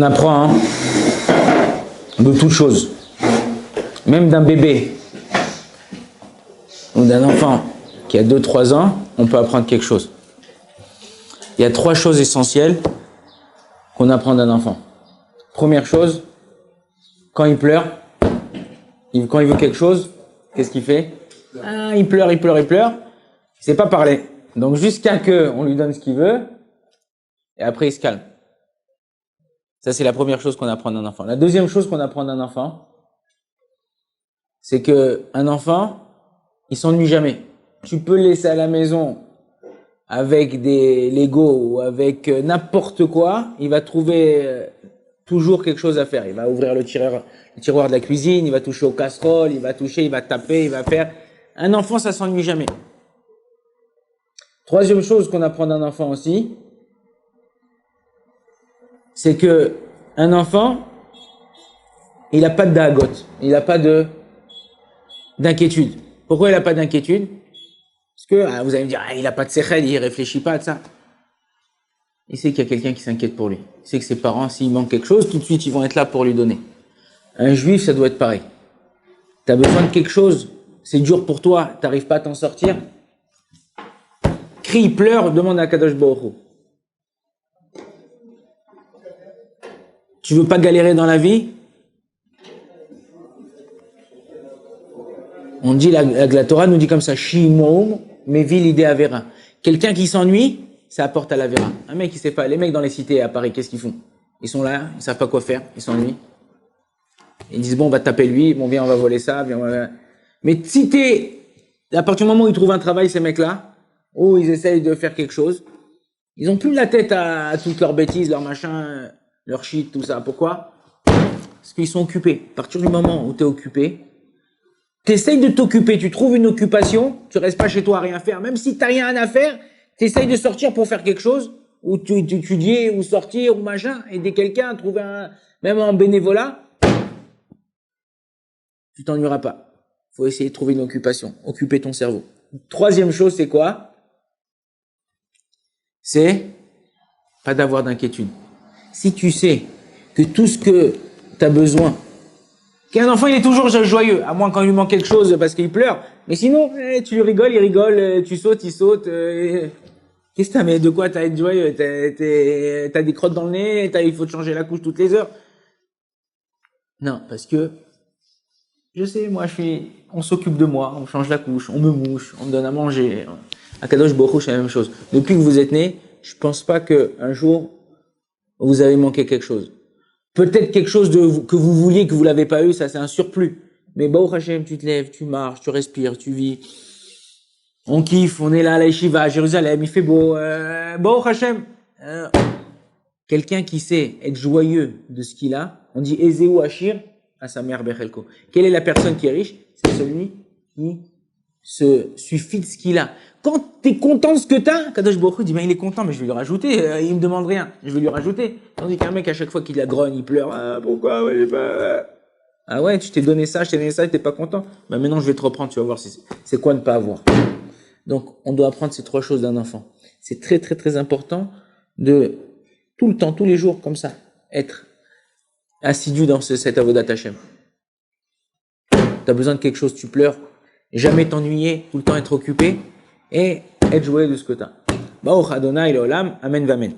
On apprend hein, de toutes choses, même d'un bébé ou d'un enfant qui a 2-3 ans, on peut apprendre quelque chose. Il y a 3 choses essentielles qu'on apprend d'un enfant. Première chose, quand il pleure, quand il veut quelque chose, qu'est-ce qu'il fait? Il pleure. Il sait pas parler. Donc jusqu'à que on lui donne ce qu'il veut, et après il se calme. Ça, c'est la première chose qu'on apprend d'un enfant. La deuxième chose qu'on apprend d'un enfant, c'est que un enfant, il s'ennuie jamais. Tu peux le laisser à la maison avec des Lego ou avec n'importe quoi, il va trouver toujours quelque chose à faire. Il va ouvrir le tiroir de la cuisine, il va toucher aux casseroles, il va taper, il va faire. Un enfant, ça s'ennuie jamais. Troisième chose qu'on apprend d'un enfant aussi, c'est que un enfant, il n'a pas de dagote, il n'a pas d'inquiétude. Pourquoi il n'a pas d'inquiétude? Parce que vous allez me dire, il n'a pas de sechel, il réfléchit pas à ça. Il sait qu'il y a quelqu'un qui s'inquiète pour lui. Il sait que ses parents, s'il manque quelque chose, tout de suite, ils vont être là pour lui donner. Un juif, ça doit être pareil. Tu as besoin de quelque chose, c'est dur pour toi, tu n'arrives pas à t'en sortir. Crie, pleure, demande à Kadosh Baruch Hu. Tu veux pas galérer dans la vie? On dit, la Torah nous dit comme ça, Shimoum, mevi l'idée avera. Quelqu'un qui s'ennuie, ça apporte à l'avera. Un mec qui sait pas, les mecs dans les cités à Paris, qu'est-ce qu'ils font? Ils sont là, ils savent pas quoi faire, ils s'ennuient. Ils disent, bon, on va taper lui, bon, viens, on va voler ça, viens, on va... Mais si à partir du moment où ils trouvent un travail, ces mecs-là, où ils essayent de faire quelque chose, ils ont plus la tête à toutes leurs bêtises, leurs machins, leur shit, tout ça. Pourquoi? Parce qu'ils sont occupés. À partir du moment où tu es occupé, tu essayes de t'occuper, tu trouves une occupation, tu restes pas chez toi à rien faire. Même si tu n'as rien à faire, tu essayes de sortir pour faire quelque chose, ou tu étudier, ou sortir, ou machin, aider quelqu'un, trouver même un bénévolat, tu t'ennuieras pas. Faut essayer de trouver une occupation, occuper ton cerveau. Troisième chose, c'est quoi? C'est pas d'avoir d'inquiétude. Si tu sais que tout ce que tu as besoin, qu'un enfant il est toujours joyeux, à moins quand il lui manque quelque chose parce qu'il pleure, mais sinon tu lui rigoles, il rigole, tu sautes, il saute. Qu'est-ce que t'as? Mais de quoi t'as à être joyeux? T'as des crottes dans le nez, il faut te changer la couche toutes les heures. Non, parce que je sais, moi on s'occupe de moi, on change la couche, on me mouche, on me donne à manger. À Kadosh Baruch Hu, c'est la même chose. Depuis que vous êtes né, je pense pas qu'un jour vous avez manqué quelque chose. Peut-être quelque chose que vous vouliez, que vous l'avez pas eu, ça c'est un surplus. Mais Baruch Hashem, tu te lèves, tu marches, tu respires, tu vis. On kiffe, on est là à la Yeshiva, à Jérusalem, il fait beau. Baruch Hashem. Quelqu'un qui sait être joyeux de ce qu'il a, on dit Ezeu Ashir à sa mère Bechelko. Quelle est la personne qui est riche? C'est celui qui se suffit de ce qu'il a. Quand tu es content de ce que tu as, Kadosh Baruch Hu dit, il est content, mais je vais lui rajouter, il me demande rien, je vais lui rajouter. Tandis qu'un mec, à chaque fois qu'il la grogne, il pleure, pourquoi, ah ouais, tu t'es donné ça, je t'ai donné ça, et t'es pas content. Maintenant, je vais te reprendre, tu vas voir c'est quoi ne pas avoir. Donc, on doit apprendre ces 3 choses d'un enfant. C'est très, très, très important de, tout le temps, tous les jours, comme ça, être assidu dans cette avodat Hashem. T'as besoin de quelque chose, tu pleures, jamais t'ennuyer, tout le temps être occupé, et être joyeux de ce que t'as. Baruch Adonai l'olam, amen v'amen.